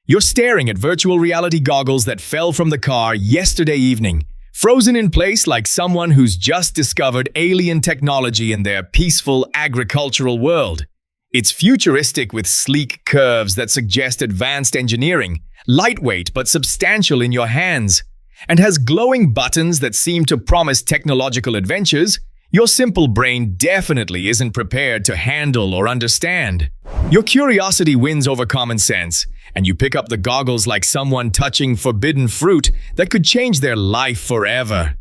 You're staring at virtual reality goggles that fell from the car yesterday evening, frozen in place like someone who's just discovered alien technology in their peaceful agricultural world. It's futuristic with sleek curves that suggest advanced engineering, lightweight but substantial in your hands, and has glowing buttons that seem to promise technological adventures your simple brain definitely isn't prepared to handle or understand. Your curiosity wins over common sense, and you pick up the goggles like someone touching forbidden fruit that could change their life forever.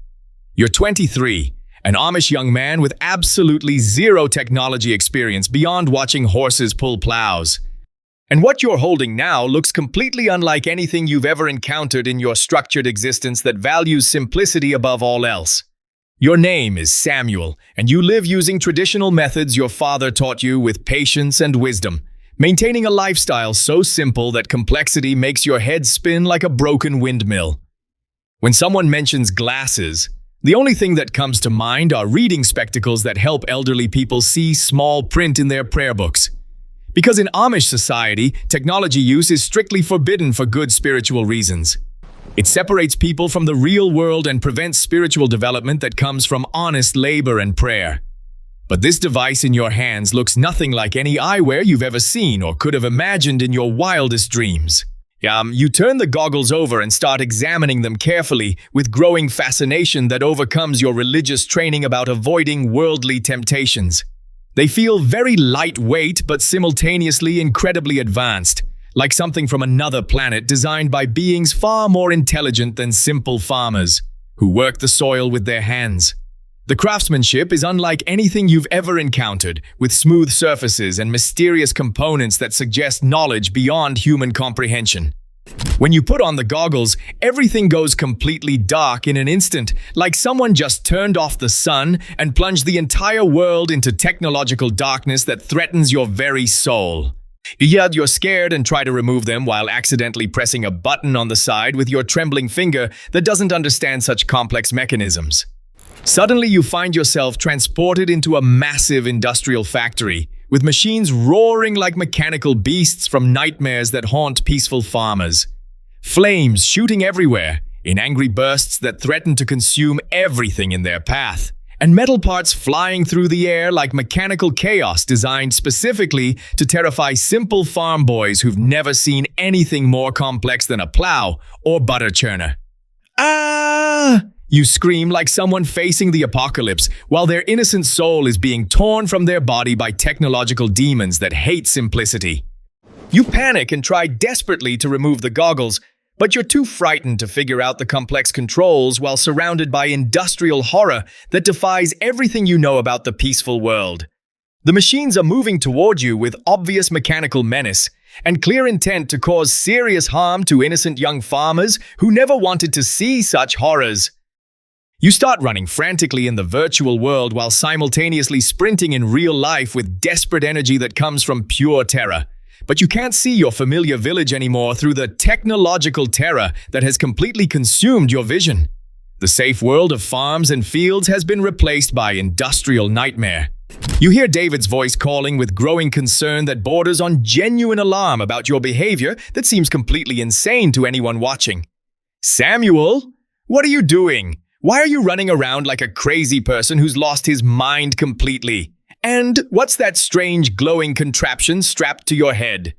You're 23, an Amish young man with absolutely zero technology experience beyond watching horses pull plows. And what you're holding now looks completely unlike anything you've ever encountered in your structured existence that values simplicity above all else. Your name is Samuel, and you live using traditional methods your father taught you with patience and wisdom, maintaining a lifestyle so simple that complexity makes your head spin like a broken windmill. When someone mentions glasses, the only thing that comes to mind are reading spectacles that help elderly people see small print in their prayer books. Because in Amish society, technology use is strictly forbidden for good spiritual reasons. It separates people from the real world and prevents spiritual development that comes from honest labor and prayer. But this device in your hands looks nothing like any eyewear you've ever seen or could have imagined in your wildest dreams. You turn the goggles over and start examining them carefully with growing fascination that overcomes your religious training about avoiding worldly temptations. They feel very lightweight but simultaneously incredibly advanced, like something from another planet designed by beings far more intelligent than simple farmers who work the soil with their hands. The craftsmanship is unlike anything you've ever encountered, with smooth surfaces and mysterious components that suggest knowledge beyond human comprehension. When you put on the goggles, everything goes completely dark in an instant, like someone just turned off the sun and plunged the entire world into technological darkness that threatens your very soul. You're scared and try to remove them while accidentally pressing a button on the side with your trembling finger that doesn't understand such complex mechanisms. Suddenly you find yourself transported into a massive industrial factory, with machines roaring like mechanical beasts from nightmares that haunt peaceful farmers. Flames shooting everywhere, in angry bursts that threaten to consume everything in their path. And metal parts flying through the air like mechanical chaos designed specifically to terrify simple farm boys who've never seen anything more complex than a plow or butter churner. Ah! You scream like someone facing the apocalypse while their innocent soul is being torn from their body by technological demons that hate simplicity. You panic and try desperately to remove the goggles, but you're too frightened to figure out the complex controls while surrounded by industrial horror that defies everything you know about the peaceful world. The machines are moving toward you with obvious mechanical menace and clear intent to cause serious harm to innocent young farmers who never wanted to see such horrors. You start running frantically in the virtual world while simultaneously sprinting in real life with desperate energy that comes from pure terror. But you can't see your familiar village anymore through the technological terror that has completely consumed your vision. The safe world of farms and fields has been replaced by industrial nightmare. You hear David's voice calling with growing concern that borders on genuine alarm about your behavior that seems completely insane to anyone watching. Samuel, what are you doing? Why are you running around like a crazy person who's lost his mind completely? And what's that strange glowing contraption strapped to your head?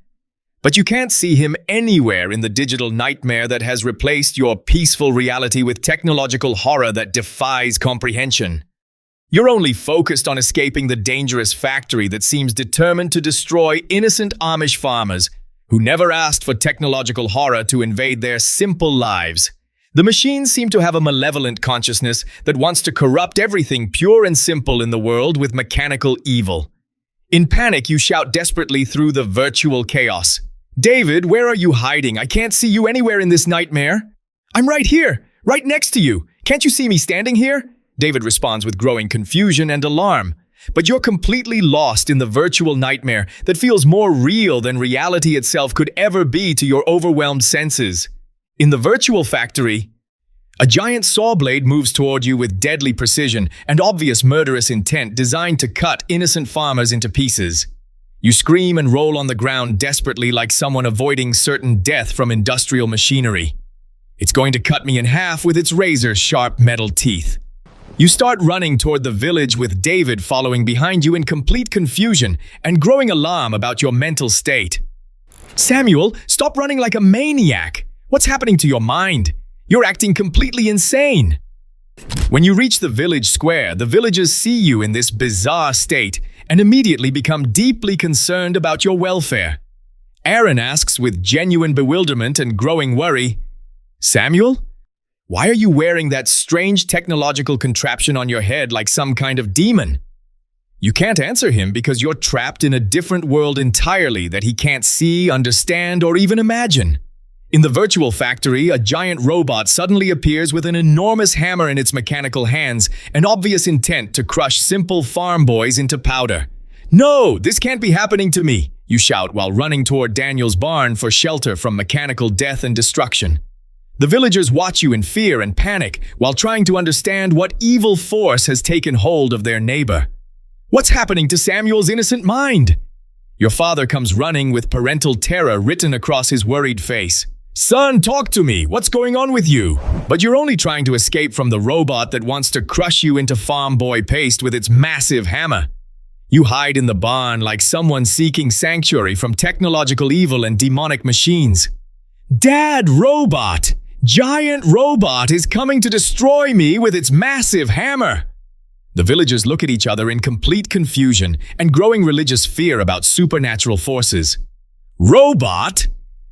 But you can't see him anywhere in the digital nightmare that has replaced your peaceful reality with technological horror that defies comprehension. You're only focused on escaping the dangerous factory that seems determined to destroy innocent Amish farmers who never asked for technological horror to invade their simple lives. The machines seem to have a malevolent consciousness that wants to corrupt everything pure and simple in the world with mechanical evil. In panic, you shout desperately through the virtual chaos. David, where are you hiding? I can't see you anywhere in this nightmare. I'm right here, right next to you. Can't you see me standing here? David responds with growing confusion and alarm. But you're completely lost in the virtual nightmare that feels more real than reality itself could ever be to your overwhelmed senses. In the virtual factory, a giant saw blade moves toward you with deadly precision and obvious murderous intent designed to cut innocent farmers into pieces. You scream and roll on the ground desperately like someone avoiding certain death from industrial machinery. It's going to cut me in half with its razor-sharp metal teeth. You start running toward the village with David following behind you in complete confusion and growing alarm about your mental state. Samuel, stop running like a maniac. What's happening to your mind? You're acting completely insane. When you reach the village square, the villagers see you in this bizarre state and immediately become deeply concerned about your welfare. Aaron asks with genuine bewilderment and growing worry, Samuel? Why are you wearing that strange technological contraption on your head like some kind of demon? You can't answer him because you're trapped in a different world entirely that he can't see, understand, or even imagine. In the virtual factory, a giant robot suddenly appears with an enormous hammer in its mechanical hands, an obvious intent to crush simple farm boys into powder. No, this can't be happening to me, you shout while running toward Daniel's barn for shelter from mechanical death and destruction. The villagers watch you in fear and panic while trying to understand what evil force has taken hold of their neighbor. What's happening to Samuel's innocent mind? Your father comes running with parental terror written across his worried face. Son, talk to me. What's going on with you? But you're only trying to escape from the robot that wants to crush you into farm boy paste with its massive hammer. You hide in the barn like someone seeking sanctuary from technological evil and demonic machines. Dad, robot! Giant robot is coming to destroy me with its massive hammer! The villagers look at each other in complete confusion and growing religious fear about supernatural forces. Robot?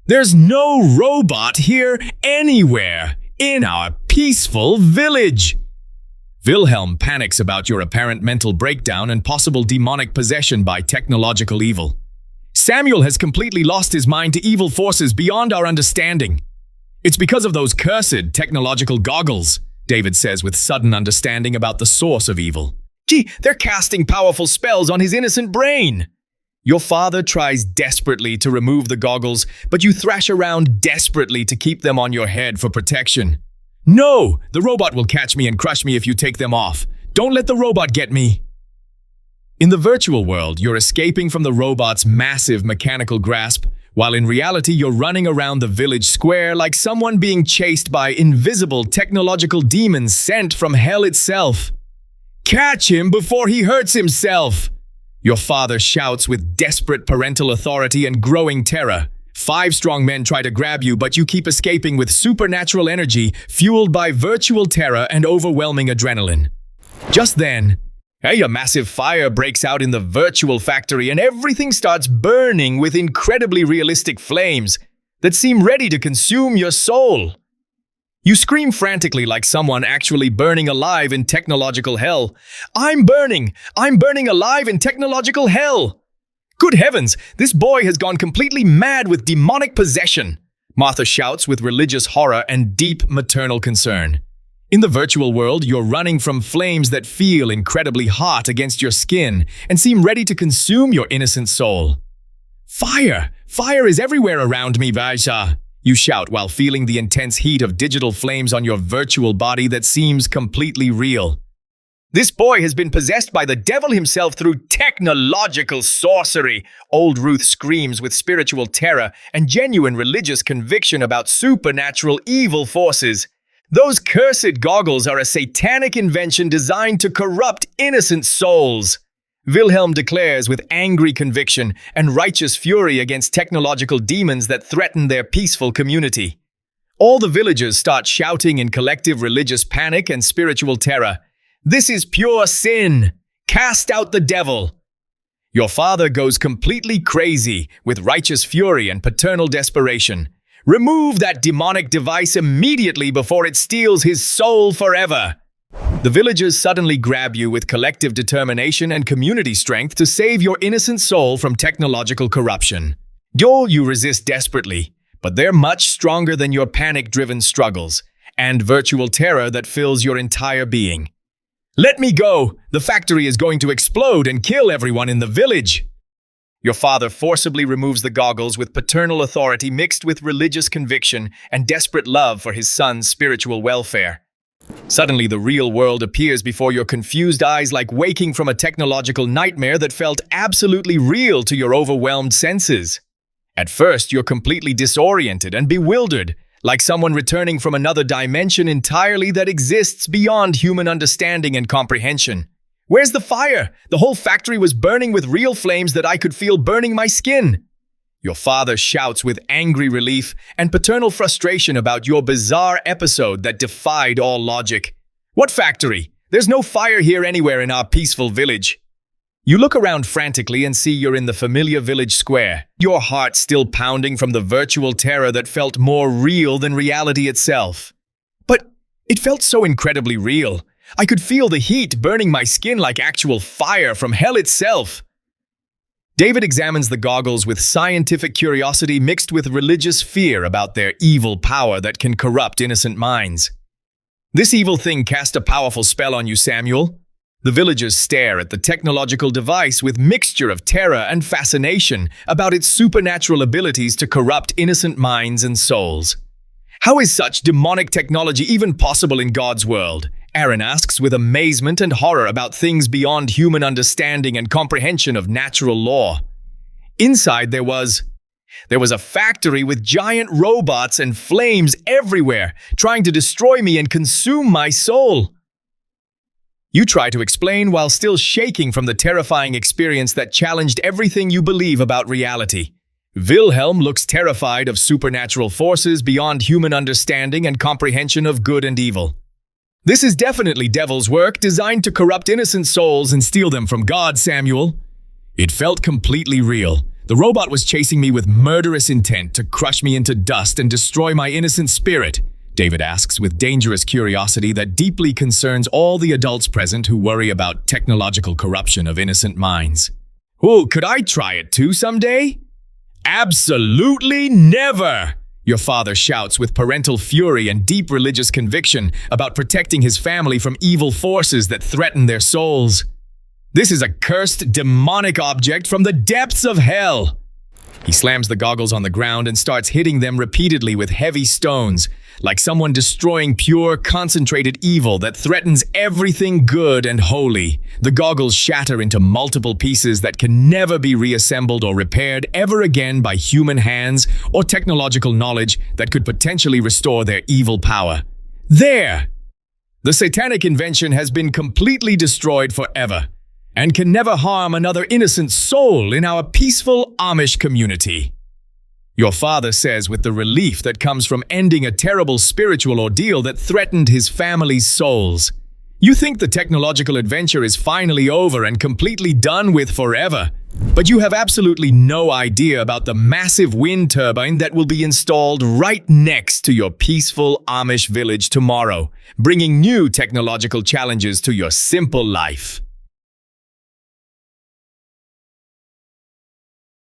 There's no robot here anywhere in our peaceful village! Wilhelm panics about your apparent mental breakdown and possible demonic possession by technological evil. Samuel has completely lost his mind to evil forces beyond our understanding. It's because of those cursed technological goggles, David says with sudden understanding about the source of evil. Gee, they're casting powerful spells on his innocent brain. Your father tries desperately to remove the goggles, but you thrash around desperately to keep them on your head for protection. No, the robot will catch me and crush me if you take them off. Don't let the robot get me. In the virtual world, you're escaping from the robot's massive mechanical grasp, while in reality you're running around the village square like someone being chased by invisible technological demons sent from hell itself. Catch him before he hurts himself! Your father shouts with desperate parental authority and growing terror. 5 strong men try to grab you, but you keep escaping with supernatural energy fueled by virtual terror and overwhelming adrenaline. Just then, a massive fire breaks out in the virtual factory and everything starts burning with incredibly realistic flames that seem ready to consume your soul. You scream frantically like someone actually burning alive in technological hell. I'm burning alive in technological hell! Good heavens, this boy has gone completely mad with demonic possession, Martha shouts with religious horror and deep maternal concern. In the virtual world, you're running from flames that feel incredibly hot against your skin and seem ready to consume your innocent soul. Fire! Fire is everywhere around me, Vaisha! You shout while feeling the intense heat of digital flames on your virtual body that seems completely real. This boy has been possessed by the devil himself through technological sorcery, Old Ruth screams with spiritual terror and genuine religious conviction about supernatural evil forces. Those cursed goggles are a satanic invention designed to corrupt innocent souls. Wilhelm declares with angry conviction and righteous fury against technological demons that threaten their peaceful community. All the villagers start shouting in collective religious panic and spiritual terror. This is pure sin! Cast out the devil! Your father goes completely crazy with righteous fury and paternal desperation. Remove that demonic device immediately before it steals his soul forever! The villagers suddenly grab you with collective determination and community strength to save your innocent soul from technological corruption. You resist desperately, but they're much stronger than your panic-driven struggles and virtual terror that fills your entire being. Let me go! The factory is going to explode and kill everyone in the village! Your father forcibly removes the goggles with paternal authority mixed with religious conviction and desperate love for his son's spiritual welfare. Suddenly, the real world appears before your confused eyes like waking from a technological nightmare that felt absolutely real to your overwhelmed senses. At first, you're completely disoriented and bewildered, like someone returning from another dimension entirely that exists beyond human understanding and comprehension. Where's the fire? The whole factory was burning with real flames that I could feel burning my skin. Your father shouts with angry relief and paternal frustration about your bizarre episode that defied all logic. What factory? There's no fire here anywhere in our peaceful village. You look around frantically and see you're in the familiar village square, your heart still pounding from the virtual terror that felt more real than reality itself. But it felt so incredibly real. I could feel the heat burning my skin like actual fire from hell itself. David examines the goggles with scientific curiosity mixed with religious fear about their evil power that can corrupt innocent minds. This evil thing cast a powerful spell on you, Samuel. The villagers stare at the technological device with mixture of terror and fascination about its supernatural abilities to corrupt innocent minds and souls. How is such demonic technology even possible in God's world? Aaron asks with amazement and horror about things beyond human understanding and comprehension of natural law. Inside there was a factory with giant robots and flames everywhere, trying to destroy me and consume my soul. You try to explain while still shaking from the terrifying experience that challenged everything you believe about reality. Wilhelm looks terrified of supernatural forces beyond human understanding and comprehension of good and evil. This is definitely devil's work designed to corrupt innocent souls and steal them from God, Samuel. It felt completely real. The robot was chasing me with murderous intent to crush me into dust and destroy my innocent spirit, David asks with dangerous curiosity that deeply concerns all the adults present who worry about technological corruption of innocent minds. Oh, could I try it too someday? Absolutely never! Your father shouts with parental fury and deep religious conviction about protecting his family from evil forces that threaten their souls. This is a cursed, demonic object from the depths of hell. He slams the goggles on the ground and starts hitting them repeatedly with heavy stones, like someone destroying pure, concentrated evil that threatens everything good and holy. The goggles shatter into multiple pieces that can never be reassembled or repaired ever again by human hands or technological knowledge that could potentially restore their evil power. There! The satanic invention has been completely destroyed forever and can never harm another innocent soul in our peaceful Amish community. Your father says with the relief that comes from ending a terrible spiritual ordeal that threatened his family's souls. You think the technological adventure is finally over and completely done with forever, but you have absolutely no idea about the massive wind turbine that will be installed right next to your peaceful Amish village tomorrow, bringing new technological challenges to your simple life.